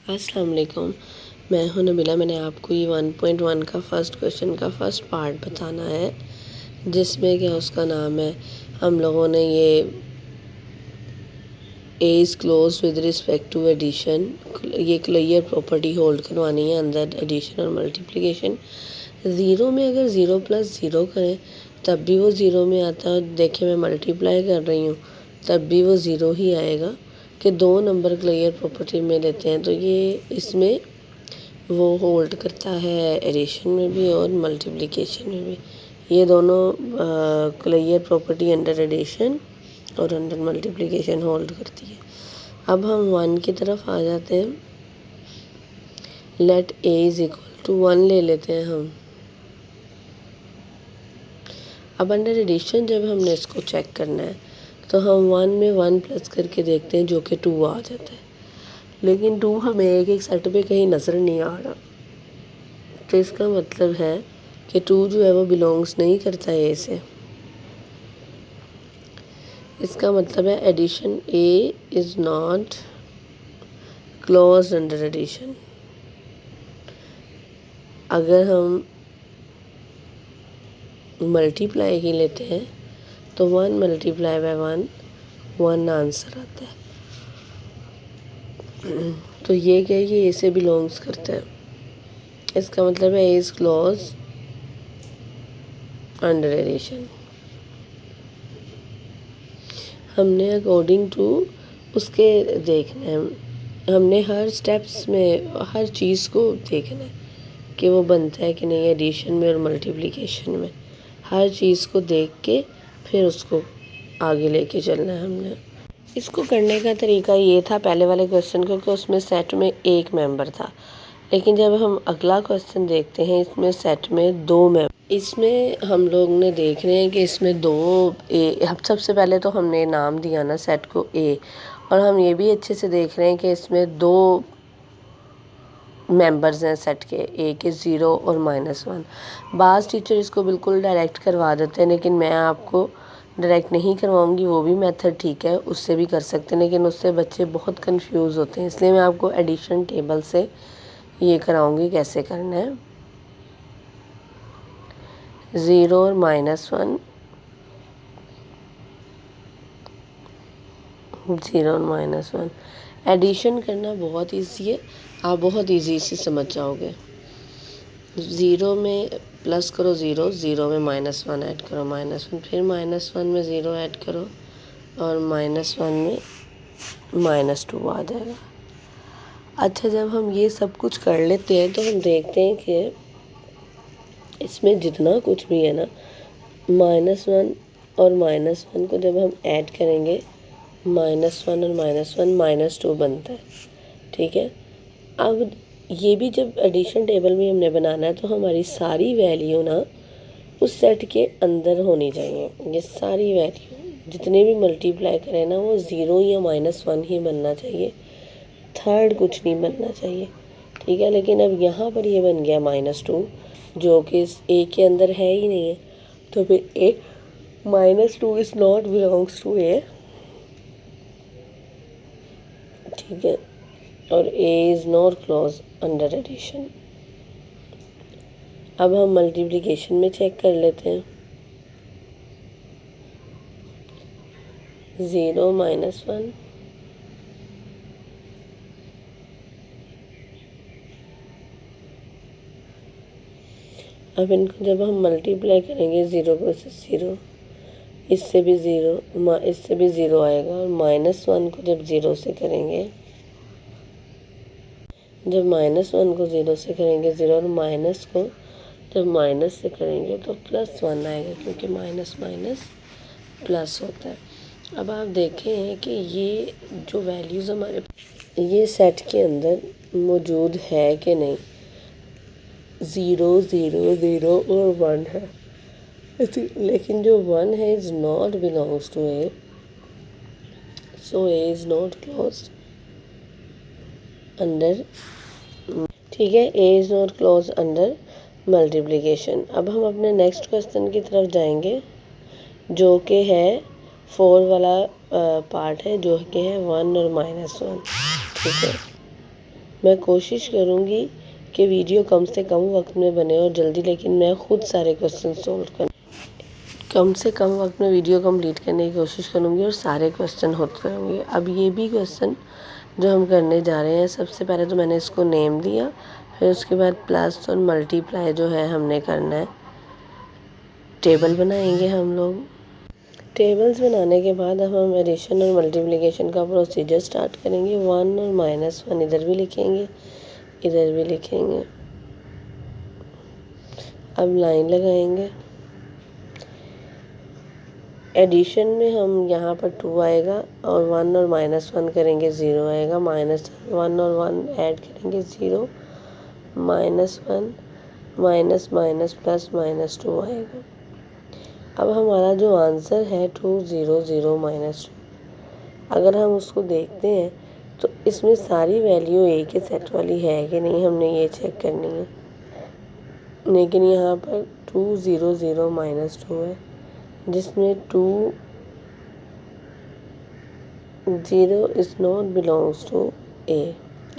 अस्सलाम वालेकुम। मैं हूं नबीला। मैंने आपको ये 1.1 का फर्स्ट क्वेश्चन का फर्स्ट पार्ट बताना है, जिसमें क्या उसका नाम है, हम लोगों ने ये A is close with respect to addition, ये क्लियर प्रॉपर्टी होल्ड करवानी है अंदर एडिशन और मल्टीप्लिकेशन। ज़ीरो में अगर ज़ीरो प्लस ज़ीरो करें तब भी वो ज़ीरो में आता है। देखिए मैं मल्टीप्लाई कर रही हूँ तब भी वो ज़ीरो ही आएगा कि दो नंबर क्लियर प्रॉपर्टी में लेते हैं, तो ये इसमें वो होल्ड करता है एडिशन में भी और मल्टीप्लिकेशन में भी। ये दोनों क्लियर प्रॉपर्टी अंडर एडिशन और अंडर मल्टीप्लिकेशन होल्ड करती है। अब हम 1 की तरफ आ जाते हैं। Let A is equal to 1 ले लेते हैं हम। अब अंडर एडिशन जब हमने इसको चेक करना है तो हम 1 में 1 प्लस करके देखते हैं, जो कि 2 आ जाता है, लेकिन 2 हमें एक एक सेट पे कहीं नज़र नहीं आ रहा। तो इसका मतलब है कि 2 जो है वो बिलोंग्स नहीं करता है ए से। इसका मतलब है addition A is not close under addition. अगर हम मल्टीप्लाई ही लेते हैं तो 1 मल्टीप्लाई बाय 1 आंसर आता है। तो ये क्या है, ये ए से बिलोंग्स करता है। इसका मतलब है A is close under addition. हमने अकॉर्डिंग टू उसके देखना है, हमने हर स्टेप्स में हर चीज़ को देखना है कि वो बनता है कि नहीं एडिशन में और मल्टीप्लिकेशन में। हर चीज़ को देख के फिर उसको आगे लेके चलना है हमने। इसको करने का तरीका ये था पहले वाले क्वेश्चन को कि उसमें सेट में एक मेंबर था, लेकिन जब हम अगला क्वेश्चन देखते हैं इसमें सेट में 2 मेंबर। इसमें हम लोग ने देख रहे हैं कि इसमें 2 हम सबसे पहले तो हमने नाम दिया ना सेट को ए, और हम ये भी अच्छे से देख रहे हैं कि इसमें 2 मेंबर्स हैं सेट के, ए के 0 और -1। बाज़ टीचर इसको बिल्कुल डायरेक्ट करवा देते हैं, लेकिन मैं आपको डायरेक्ट नहीं करवाऊंगी। वो भी मेथड ठीक है, उससे भी कर सकते हैं, लेकिन उससे बच्चे बहुत कंफ्यूज होते हैं, इसलिए मैं आपको एडिशन टेबल से ये कराऊंगी कैसे करना है। 0 और -1, 0 और -1 एडिशन करना बहुत ईजी है, आप बहुत ईजी से समझ जाओगे। 0 में प्लस करो 0, 0 में -1 ऐड करो -1, फिर -1 में 0 ऐड करो और -1 में -2 आ जाएगा। अच्छा, जब हम ये सब कुछ कर लेते हैं तो हम देखते हैं कि इसमें जितना कुछ भी है ना, -1 और -1 को जब हम ऐड करेंगे -1 और -1 -2 बनता है, ठीक है। अब ये भी जब एडिशन टेबल में हमने बनाना है तो हमारी सारी वैल्यू ना उस सेट के अंदर होनी चाहिए। ये सारी वैल्यू जितने भी मल्टीप्लाई करें ना वो 0 या -1 ही बनना चाहिए, थर्ड कुछ नहीं बनना चाहिए, ठीक है। लेकिन अब यहाँ पर ये बन गया -2 जो कि इस ए के अंदर है ही नहीं है, तो फिर A -2 is not belongs to A, ठीक है। और A is not close under addition. अब हम मल्टीप्लिकेशन में चेक कर लेते हैं। 0 -1 अब इनको जब हम मल्टीप्लाई करेंगे 0 को 0, इससे भी 0, इससे भी 0 आएगा, और -1 को जब 0 से करेंगे, जब -1 को 0 से करेंगे 0, और माइनस को जब माइनस से करेंगे तो +1 आएगा, क्योंकि माइनस माइनस प्लस होता है। अब आप देखें कि ये जो वैल्यूज़ हमारे ये सेट के अंदर मौजूद है कि नहीं। 0 0 0 और 1 है, लेकिन जो 1 है is not belongs to A, so A is not close under, ठीक है। A is not close under multiplication. अब हम अपने नेक्स्ट क्वेश्चन की तरफ जाएंगे, जो कि है 4 वाला पार्ट है, जो कि है 1 और -1, ठीक है। मैं कोशिश करूँगी कि वीडियो कम से कम वक्त में बने और जल्दी, लेकिन मैं ख़ुद सारे क्वेश्चन सोल्व कर कम से कम वक्त में वीडियो कंप्लीट करने की कोशिश करूँगी और सारे क्वेश्चन खुद करूँगी। अब ये भी क्वेश्चन जो हम करने जा रहे हैं, सबसे पहले तो मैंने इसको नेम दिया, फिर उसके बाद प्लस और मल्टीप्लाई जो है हमने करना है। टेबल बनाएंगे हम लोग। टेबल्स बनाने के बाद अब हम एडिशन और मल्टीप्लिकेशन का प्रोसीजर स्टार्ट करेंगे। 1 और -1 इधर भी लिखेंगे, इधर भी लिखेंगे। अब लाइन लगाएंगे। एडिशन में हम यहाँ पर 2 आएगा और 1 और -1 करेंगे 0 आएगा। -1 और 1 ऐड करेंगे 0, -1 माइनस माइनस प्लस -2 आएगा। अब हमारा जो आंसर है 2 0 0 -2, अगर हम उसको देखते हैं तो इसमें सारी वैल्यू एक ही सेट वाली है कि नहीं, हमने ये चेक करनी है। लेकिन यहाँ पर 2 0 0 -2 है, जिसमें 2 0 is not belongs to A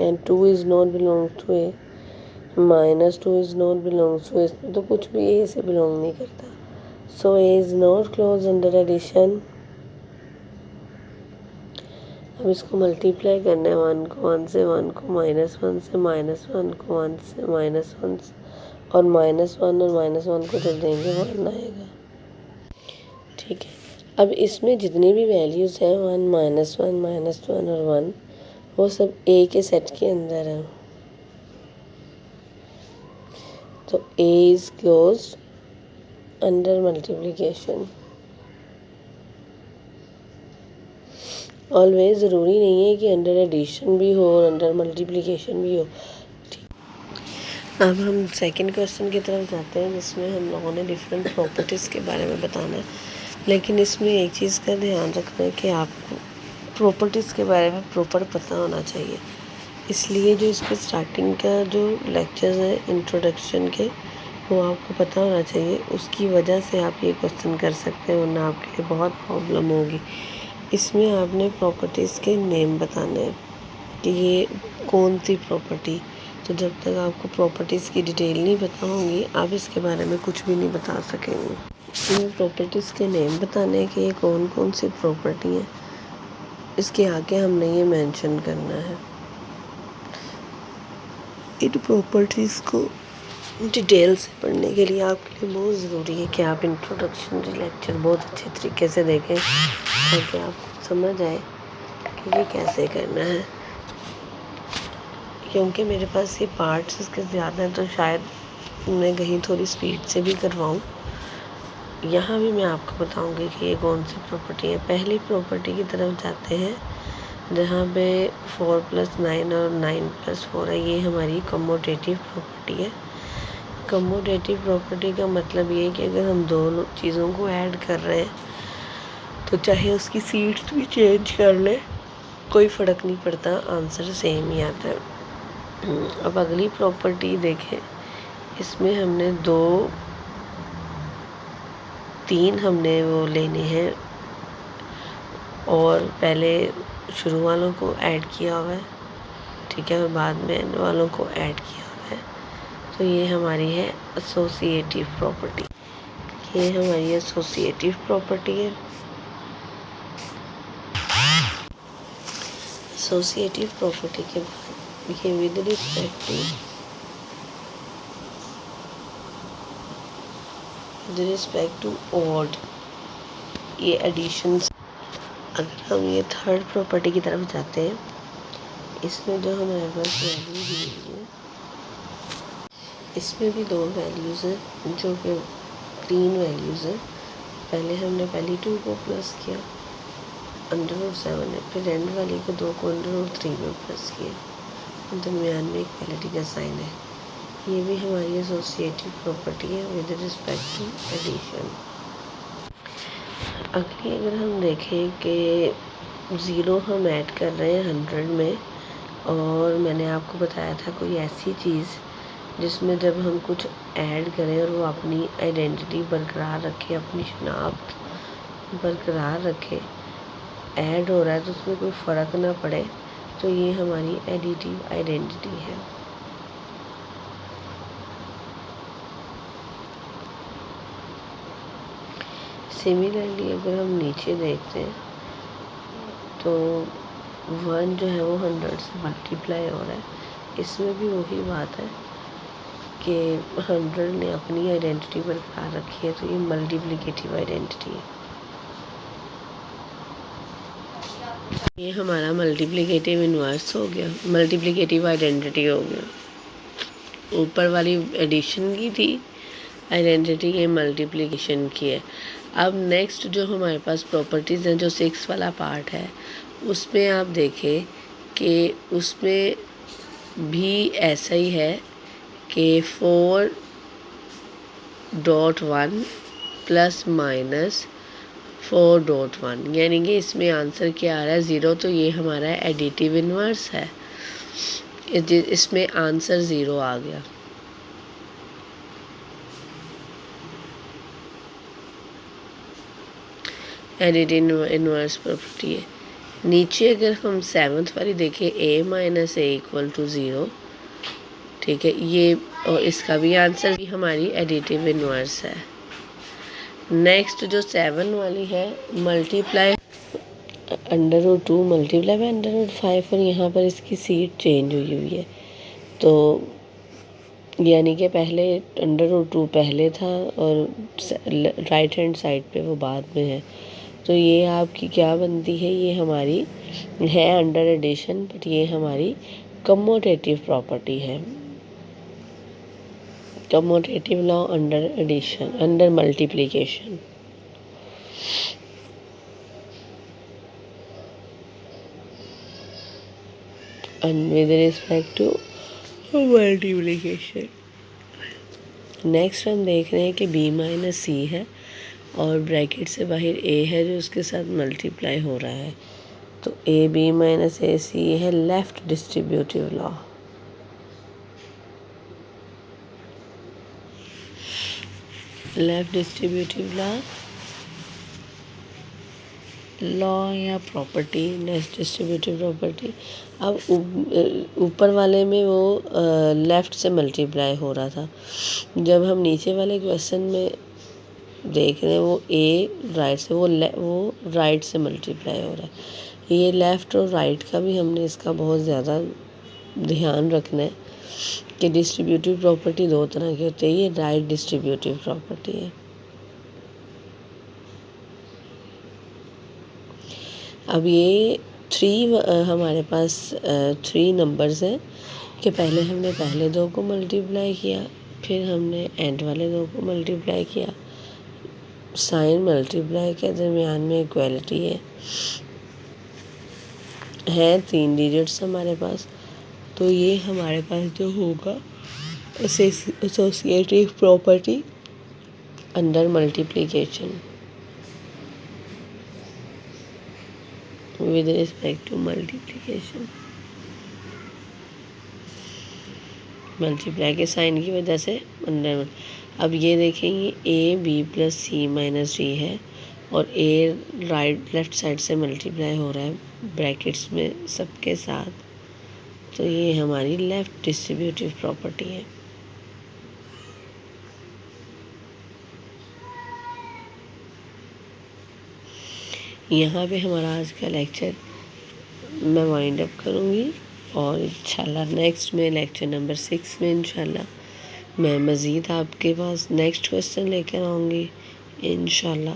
and 2 is not belongs to A, -2 is not belongs to A, तो कुछ भी A से बिलोंग नहीं करता। So A is not clause under addition। अब इसको मल्टीप्लाई करना है 1 को 1 से, 1 को -1 से, -1 को 1 से, -1 से, और -1 और -1 को जब देंगे 1 आएगा। ठीक है। अब इसमें जितनी भी वैल्यूज़ हैं 1 -1 और 1, वो सब A के सेट के अंदर हैं। तो A is closed under multiplication. Always ज़रूरी नहीं है कि अंडर एडिशन भी हो और अंडर मल्टीप्लिकेशन भी हो। ठीक। अब हम सेकंड क्वेश्चन की तरफ जाते हैं, जिसमें हम लोगों ने डिफरेंट प्रॉपर्टीज़ के बारे में बताना है। लेकिन इसमें एक चीज़ का ध्यान रखना है कि आपको प्रॉपर्टीज़ के बारे में प्रॉपर पता होना चाहिए। इसलिए जो इसके स्टार्टिंग का जो लेक्चर्स हैं इंट्रोडक्शन के, वो आपको पता होना चाहिए। उसकी वजह से आप ये क्वेश्चन कर सकते हैं, वरना आपके लिए बहुत प्रॉब्लम होगी। इसमें आपने प्रॉपर्टीज़ के नेम बताने हैं कि ये कौन सी प्रॉपर्टी। तो जब तक आपको प्रॉपर्टीज़ की डिटेल नहीं पता होगी, आप इसके बारे में कुछ भी नहीं बता सकेंगे। इसमें प्रॉपर्टीज़ के नेम बताने हैं कि ये कौन कौन सी प्रॉपर्टी है, इसके आगे हमने ये मेंशन करना है। इन प्रॉपर्टीज़ को डिटेल से पढ़ने के लिए आपके लिए बहुत ज़रूरी है कि आप इंट्रोडक्शन लेक्चर बहुत अच्छे तरीके से देखें, ताकि आपको समझ आए कि ये कैसे करना है। क्योंकि मेरे पास ये पार्ट्स इसके ज़्यादा हैं, तो शायद मैं कहीं थोड़ी स्पीड से भी करवाऊँ। यहाँ भी मैं आपको बताऊँगी कि ये कौन सी प्रॉपर्टी है। पहली प्रॉपर्टी की तरफ जाते हैं, जहाँ पे 4 + 9 और 9 + 4 है। ये हमारी कम्यूटेटिव प्रॉपर्टी है। कम्यूटेटिव प्रॉपर्टी का मतलब ये है कि अगर हम दोनों चीज़ों को ऐड कर रहे हैं, तो चाहे उसकी सीट्स भी चेंज कर लें, कोई फ़र्क नहीं पड़ता, आंसर सेम ही आता है। अब अगली प्रॉपर्टी देखें। इसमें हमने 2 3 हमने वो लेने हैं, और पहले शुरू वालों को ऐड किया हुआ है, ठीक है, और बाद में एंड वालों को ऐड किया हुआ है। तो ये हमारी है एसोसिएटिव प्रॉपर्टी। ये हमारी एसोसिएटिव प्रॉपर्टी है। एसोसिएटिव प्रॉपर्टी के बाद ये विद रिस्पेक्ट टू ऑड, ये एडिशंस। अगर हम ये थर्ड प्रॉपर्टी की तरफ जाते हैं, इसमें जो हमारे पास वैल्यू दी हुई है, इसमें भी 2 वैल्यूज़ हैं, जो कि 3 वैल्यूज़ हैं। पहले हमने पहली 2 को प्लस किया, √7 है, फिर एंड वाली को 2 को √3 में प्लस किया, दरमियान में एक पैरिटी का साइन है। ये भी हमारी एसोसिएटिव प्रॉपर्टी है विद रिस्पेक्ट टू एडिशन। अगली अगर हम देखें कि 0 हम ऐड कर रहे हैं 100 में, और मैंने आपको बताया था कोई ऐसी चीज़ जिसमें जब हम कुछ ऐड करें और वो अपनी आइडेंटिटी बरकरार रखे, अपनी शनाख्त बरकरार रखे, ऐड हो रहा है तो उसमें कोई फ़र्क ना पड़े, तो ये हमारी एडिटिव आइडेंटिटी है। सिमिलरली अगर हम नीचे देखते हैं तो 1 जो है वो 100 से मल्टीप्लाई हो रहा है। इसमें भी वही बात है कि 100 ने अपनी आइडेंटिटी बरकरार रखी है, तो ये मल्टीप्लिकेटिव आइडेंटिटी है। ये हमारा मल्टीप्लिकेटिव इन्वर्स हो गया, मल्टीप्लिकेटिव आइडेंटिटी हो गया। ऊपर वाली एडिशन की थी आइडेंटिटी, ये मल्टीप्लिकेशन की है। अब नेक्स्ट जो हमारे पास प्रॉपर्टीज़ हैं, जो 6 वाला पार्ट है, उसमें आप देखें कि उसमें भी ऐसा ही है कि 4.1 प्लस माइनस 4.1, यानी कि इसमें आंसर क्या आ रहा है 0। तो ये हमारा एडिटिव इन्वर्स है, इसमें आंसर 0 आ गया। एडिटिव इन्वर्स प्रॉपर्टी है। नीचे अगर हम 7th वाली देखें, a minus A equal to 0, ठीक है, ये और इसका भी आंसर भी हमारी एडिटिव इन्वर्स है। नेक्स्ट जो 7 वाली है, मल्टीप्लाई √2 मल्टीप्लाई बाय √5, और यहाँ पर इसकी सीट चेंज हुई है। तो यानी कि पहले √2 पहले था और राइट हैंड साइड पे वो बाद में है। तो ये आपकी क्या बनती है, ये हमारी है अंडर एडिशन, बट ये हमारी कम्यूटेटिव प्रॉपर्टी है। Commutative law under addition, under multiplication. and with respect to multiplication. Next हम देख रहे हैं कि b माइनस सी है और ब्रैकेट से बाहर a है जो उसके साथ मल्टीप्लाई हो रहा है। तो ए बी माइनस ए सी है left distributive law. Left distributive law या प्रॉपर्टी, लेफ्ट डिस्ट्रीब्यूटिव प्रॉपर्टी। अब ऊपर वाले में वो लेफ़्ट से मल्टीप्लाई हो रहा था, जब हम नीचे वाले क्वेश्चन में देख रहे हैं वो ए राइट से, वो राइट से मल्टीप्लाई हो रहा है। ये लेफ़्ट और राइट का भी हमने इसका बहुत ज़्यादा ध्यान रखना है कि डिस्ट्रीब्यूटिव प्रॉपर्टी 2 तरह की होती है। ये राइट डिस्ट्रीब्यूटिव प्रॉपर्टी है। अब ये 3 हमारे पास 3 नंबर्स हैं कि पहले हमने पहले 2 को मल्टीप्लाई किया, फिर हमने एंड वाले 2 को मल्टीप्लाई किया। साइन मल्टीप्लाई के दरमियान में इक्वलिटी है 3 डिजिट्स हमारे पास। तो ये हमारे पास जो होगा associative property under multiplication with respect to multiplication। Multiply के साइन की वजह से अंडर। अब ये देखेंगे A B plus C minus D है और ए राइट लेफ्ट साइड से मल्टीप्लाई हो रहा है ब्रैकेट्स में सबके साथ। तो ये हमारी लेफ्ट डिस्ट्रीब्यूटिव प्रॉपर्टी है। यहाँ पे हमारा आज का लेक्चर मैं वाइंड अप करूँगी और इंशाल्लाह नेक्स्ट में लेक्चर नंबर 6 में इंशाल्लाह मैं मज़ीद आपके पास नेक्स्ट क्वेश्चन लेकर आऊँगी इंशाल्लाह।